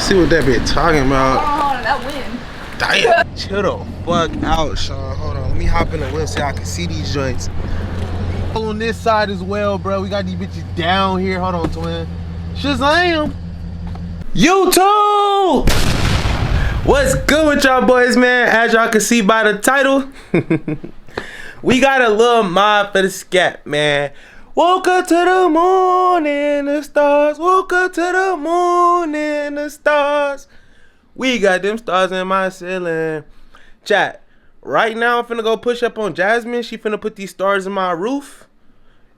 See what that bitch talking about. Hold on, that wind. Damn. Chill the fuck out, Sean. Hold on. Let me hop in the whip so I can see these joints. On this side as well, bro. We got these bitches down here. Hold on, twin. Shazam. YouTube! What's good with y'all boys, man? As y'all can see by the title, we got a little mod for the scat, man. Woke up to the moon and the stars. Woke up to the moon and the stars. We got them stars in my ceiling. Chat, right now I'm finna go push up on Jasmine. She finna put these stars in my roof.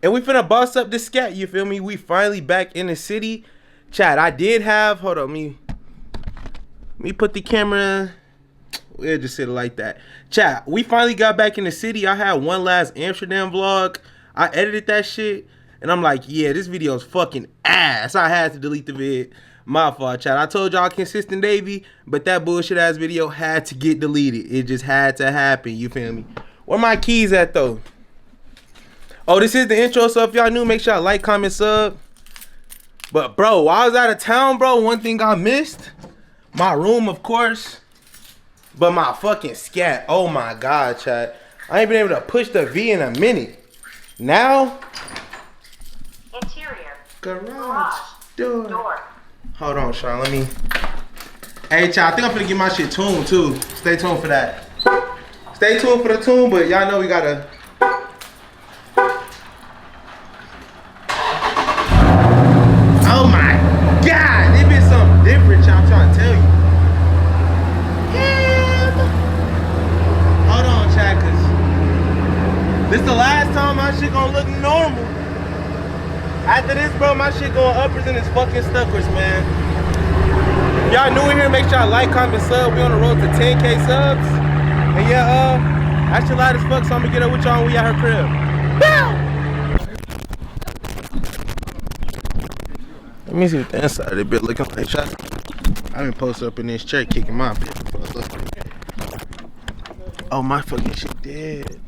And we finna boss up the scat, you feel me? We finally back in the city. Chat, I did have, hold on, me put the camera, we'll just sit it like that. Chat, we finally got back in the city. I had one last Amsterdam vlog. I edited that shit, and I'm like, yeah, this video is fucking ass. I had to delete the vid. My fault, chat. I told y'all consistent Davy, but that bullshit ass video had to get deleted. It just had to happen, you feel me? Where my keys at, though? Oh, this is the intro, so if y'all new, make sure y'all like, comment, sub. But, bro, while I was out of town, bro, one thing I missed, my room, of course, but my fucking scat. Oh, my God, chat. I ain't been able to push the V in a minute. Now, interior garage door. Hold on, Sean. Let me. Hey, child. I think I'm gonna get my shit tuned too. Stay tuned for that. Stay tuned for the tune, but y'all know we gotta. Oh my God! It been something different, y'all. I'm trying to tell you. Hold on, chat, cause this the last time my shit gonna look normal. After this, bro, my shit going uppers and it's fucking stuckers, man. If y'all new in here, make sure y'all like, comment, sub. We on the road to 10K subs. And yeah, that shit loud as fuck, so I'm gonna get up with y'all when we at her crib. Bow! Let me see what the inside of the bit looking like. I've been posted up in this chair kicking my bit. Oh, my fucking shit dead.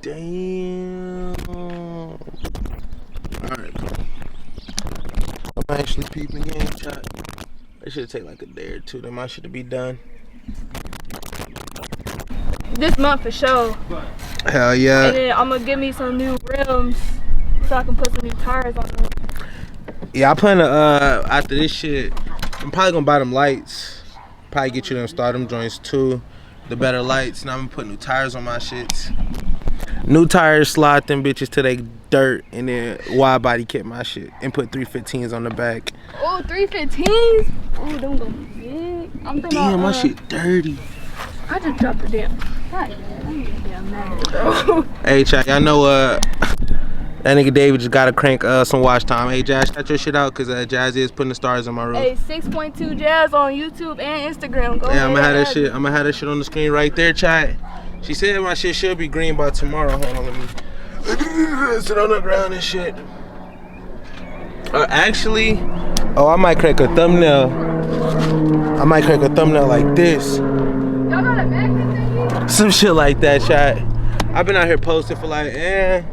Damn. Alright, I'm actually peeping game, chat. It should take like a day or two. Then my shit to be done. This month for sure. Hell yeah. And then I'm gonna give me some new rims so I can put some new tires on them. Yeah, I plan to after this shit, I'm probably gonna buy them lights. Probably get you them start them joints too. The better lights. Now I'm gonna put new tires on my shits. New tires, slide them bitches till they dirt, and then wide body kit my shit and put 315s on the back. Oh, 315s? Oh, don't go big. I'm thinking damn, my shit dirty. I just dropped the damn. I'm damn mad, bro. Hey, chat, y'all know that nigga Davy just gotta crank some watch time. Hey, Jazz, shout your shit out, cause Jazz is putting the stars in my room. Hey, 6.2 Jazz on YouTube and Instagram. Go ahead. I'm gonna have that shit. I'm gonna have that shit on the screen right there, chat. She said my shit should be green by tomorrow. Hold on, let me sit on the ground and shit. Actually, I might crack a thumbnail. I might crack a thumbnail like this. Y'all know the back thing? Some shit like that, chat. I've been out here posting for like an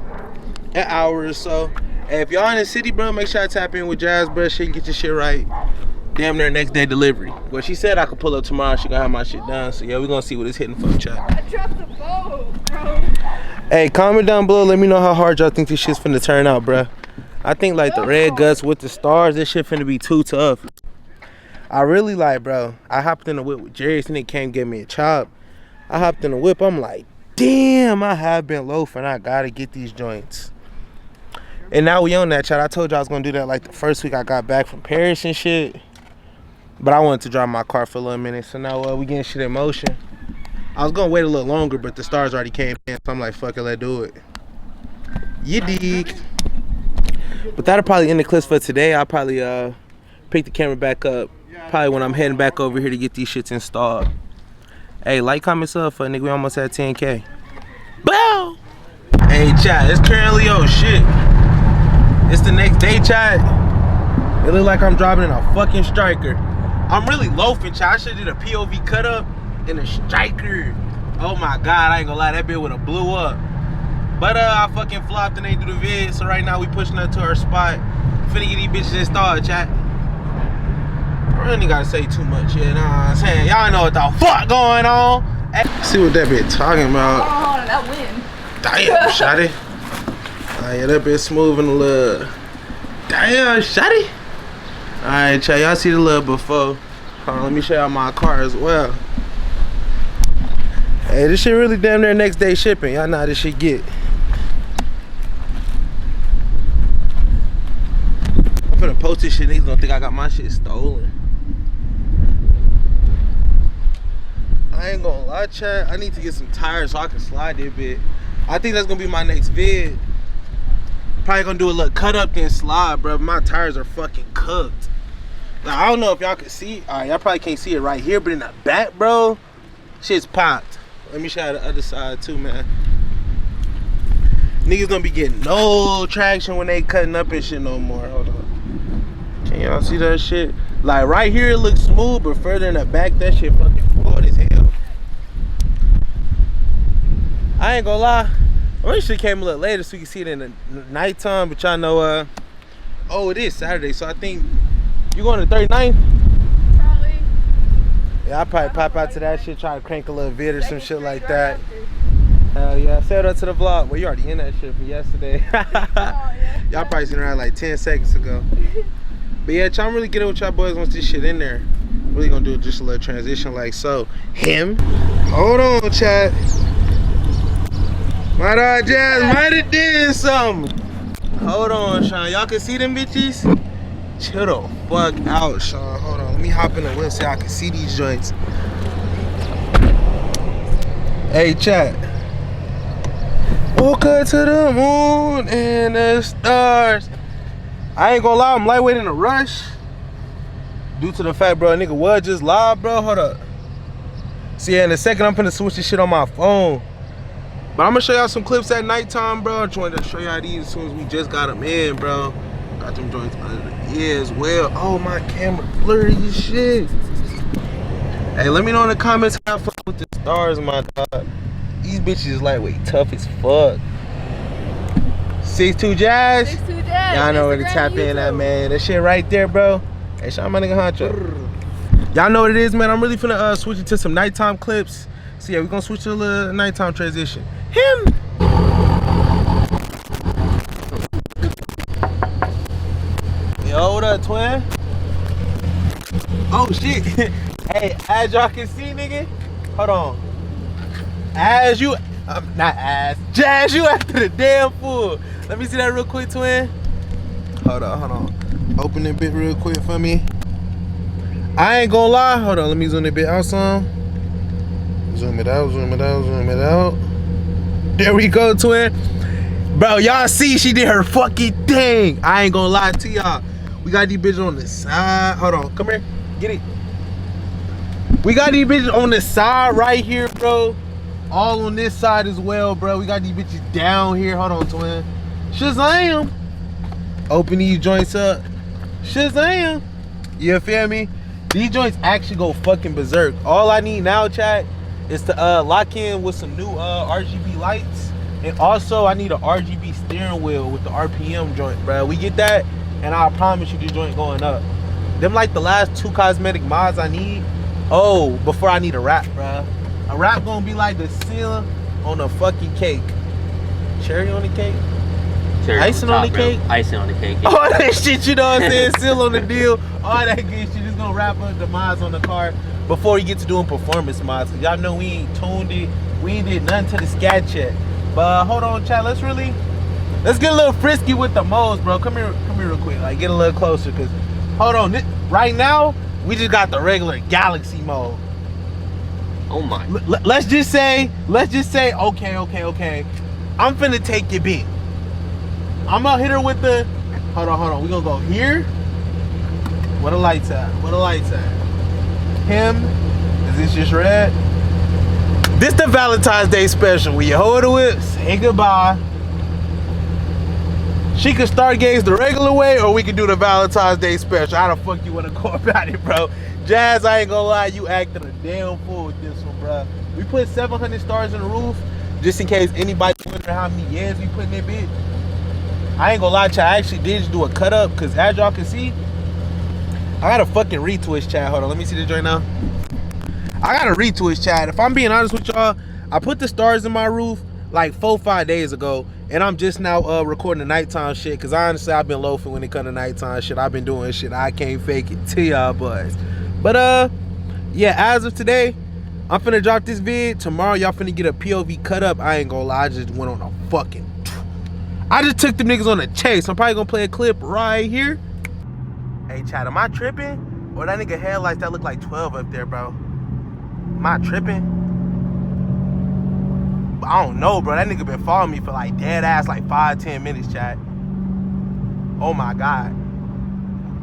hour or so. Hey, if y'all in the city, bro, make sure I tap in with Jazz, bro. She can get your shit right. Damn near next day delivery. Well, she said I could pull up tomorrow. She gonna have my shit done. So yeah, we gonna see what it's hitting for, chat. I dropped the boat, bro. Hey, comment down below. Let me know how hard y'all think this shit's finna turn out, bro. I think like the red guts with the stars, this shit finna be too tough. I really like, bro. I hopped in the whip with Jerry and he came get me a chop. I hopped in the whip. I'm like, damn, I have been loafing. I gotta get these joints. And now we on that, chat. I told you I was gonna do that like the first week I got back from Paris and shit. But I wanted to drive my car for a little minute, so now we getting shit in motion. I was gonna wait a little longer, but the stars already came in, so I'm like, fuck it, let's do it. You dig? But that'll probably end the clips for today. I'll probably pick the camera back up, probably when I'm heading back over here to get these shits installed. Hey, like, comment, sub for nigga, we almost at 10K. Bow! Hey, chat, it's currently, shit. It's the next day, chat. It look like I'm driving in a fucking striker. I'm really loafing, chat. I should have did a POV cut up in a striker. Oh my God, I ain't gonna lie, that bit would've blew up. But I fucking flopped and they do the vid, so right now we pushing up to our spot. Finna get these bitches installed, chat. I don't even gotta say too much, you know what I'm saying? Y'all know what the fuck going on. Hey, see what that bitch talking about. Oh, that wind. Damn, shawty. Yeah, that bitch smooth and a little. Damn, shawty. Alright, chat, y'all see the little before. Hold on, let me show y'all my car as well. Hey, this shit really damn near next day shipping. Y'all know how this shit get. I'm finna post this shit, niggas gonna think I got my shit stolen. I ain't gonna lie, chat. I need to get some tires so I can slide that bit. I think that's gonna be my next vid. Probably gonna do a little cut up then slide, bro. My tires are fucking cooked. Now, I don't know if y'all can see. Alright, y'all probably can't see it right here, but in the back, bro, shit's popped. Let me show you the other side too, man. Niggas don't be getting no traction when they cutting up and shit no more. Hold on. Can y'all see that shit? Like right here it looks smooth, but further in the back that shit fucking flawed as hell. I ain't gonna lie. I wish it came a little later so we can see it in the nighttime, but y'all know oh, it is Saturday, so I think you going to 39th? Probably. Yeah, I'll probably pop out to that shit, try to crank a little vid or some shit like that. Hell yeah, say that to the vlog. Well, you already in that shit from yesterday. Y'all probably seen around like 10 seconds ago. But yeah, I'm really getting with y'all boys once this shit in there. Really gonna do just a little transition like so. Him. Hold on, chat. My dog Jazz might have did something. Hold on, Sean. Y'all can see them bitches? Chill the fuck out, Sean. Hold on. Let me hop in the whip so y'all can see these joints. Hey, chat. Woke up to the moon and the stars. I ain't gonna lie, I'm lightweight in a rush. Due to the fact, bro, a nigga was just live, bro. Hold up. See, yeah, in a second, I'm finna switch this shit on my phone. But I'm gonna show y'all some clips at nighttime, bro. I'm trying to show y'all these as soon as we just got them in, bro. Got them joints under the ear as well. Oh, my camera blurry as shit. Hey, let me know in the comments how I fuck with the stars, my dog. These bitches is lightweight, tough as fuck. 6'2 Jazz. 6'2 Jazz. Y'all know where to tap in at, man. That shit right there, bro. Hey, shout out my nigga Honcho. Y'all know what it is, man. I'm really finna switch it to some nighttime clips. So yeah, we're gonna switch to a little nighttime transition. Him. Yo, what up, twin? Oh shit. Hey, as y'all can see, nigga. Hold on. As you, not as, Jazz, you after the damn fool. Let me see that real quick, twin. Hold on. Open that bit real quick for me. I ain't gonna lie. Hold on, let me zoom that bit out some. Zoom it out. There we go, twin. Bro, y'all see she did her fucking thing. I ain't gonna lie to y'all. We got these bitches on the side. Hold on, come here. Get it. We got these bitches on the side right here, bro. All on this side as well, bro. We got these bitches down here. Hold on, twin. Shazam. Open these joints up. Shazam. You feel me? These joints actually go fucking berserk. All I need now, chat, is to lock in with some new RGB lights. And also, I need a RGB steering wheel with the RPM joint, bro. We get that, and I promise you this joint going up. Them like the last 2 cosmetic mods I need. Oh, before I need a wrap, bro. A wrap gonna be like the seal on a fucking cake. Cherry on the cake? Cherry icing on the cake? Icing on the cake. Yeah. All that shit, you know what I'm saying? Seal on the deal. All that good shit. Just gonna wrap up the mods on the car before we get to doing performance mods. Cause y'all know we ain't tuned it. We ain't did nothing to the scat yet. But hold on, chat. Let's get a little frisky with the modes, bro. Come here real quick. Like, get a little closer. Cause hold on. Right now, we just got the regular galaxy mode. Oh my. Let's just say, okay. I'm finna take your beat. I'm gonna hit her with the, hold on. We gonna go here. Where the lights at? Him. Is this just red? This the Valentine's Day special. When you hold her whip, say goodbye. She can stargaze the regular way, or we can do the Valentine's Day special. How the fuck you wanna go about it, bro? Jazz, I ain't gonna lie, you acting a damn fool with this one, bro. We put 700 stars in the roof, just in case anybody wondering how many years we put in that bitch. I ain't gonna lie to you, I actually did just do a cut up, cause as y'all can see, I got a fucking retwist, chat. Hold on, let me see the joint now. I got a retwist, chat. If I'm being honest with y'all, I put the stars in my roof like 4-5 days ago, and I'm just now recording the nighttime shit, because honestly, I've been loafing when it comes to nighttime shit. I've been doing shit I can't fake it to y'all boys. But yeah, as of today, I'm finna drop this vid. Tomorrow, y'all finna get a POV cut up. I ain't gonna lie, I just went on a fucking... I just took them niggas on a chase. I'm probably gonna play a clip right here. Hey, chat, am I tripping? Or that nigga headlights that look like 12 up there, bro? Am I tripping? I don't know, bro. That nigga been following me for like dead ass like 5-10 minutes, chat. Oh my God.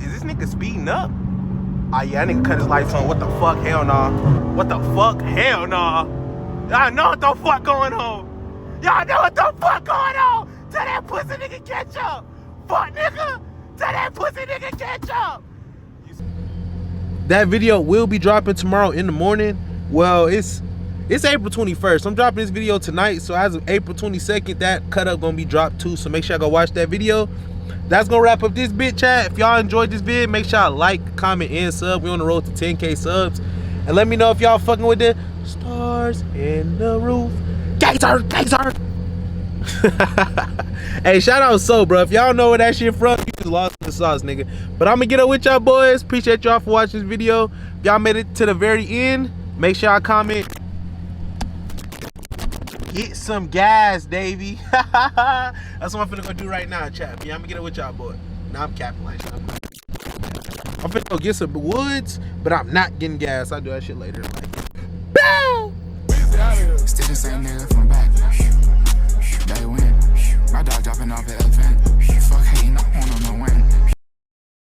Is this nigga speeding up? Oh yeah, that nigga cut his lights on. What the fuck? Hell nah. What the fuck? Hell nah. Y'all know what the fuck going on. Y'all know what the fuck going on. Tell that pussy nigga catch up. Fuck nigga. Tell that pussy nigga catch up. That video will be dropping tomorrow in the morning. Well, it's April 21st. I'm dropping this video tonight, so as of April 22nd, that cut up gonna be dropped too. So make sure y'all go watch that video. That's gonna wrap up this bit, chat. If y'all enjoyed this vid, make sure y'all like, comment, and sub. We on the road to 10K subs. And let me know if y'all fucking with the stars in the roof. Gangster. Hey, shout out So, bro. If y'all know where that shit from, you just lost in the sauce, nigga. But I'm gonna get up with y'all boys. Appreciate y'all for watching this video. If y'all made it to the very end, make sure y'all comment. Get some gas, Davy. That's what I'm finna go do right now, chat. Yeah, I'm gonna get it with y'all, boy. Now I'm capping like shit. I'm finna go get some woods, but I'm not getting gas. I'll do that shit later. Like, bow! Still the same nigga from back. They win. My dog dropping off at elephant. Fuck hating, I want him to win.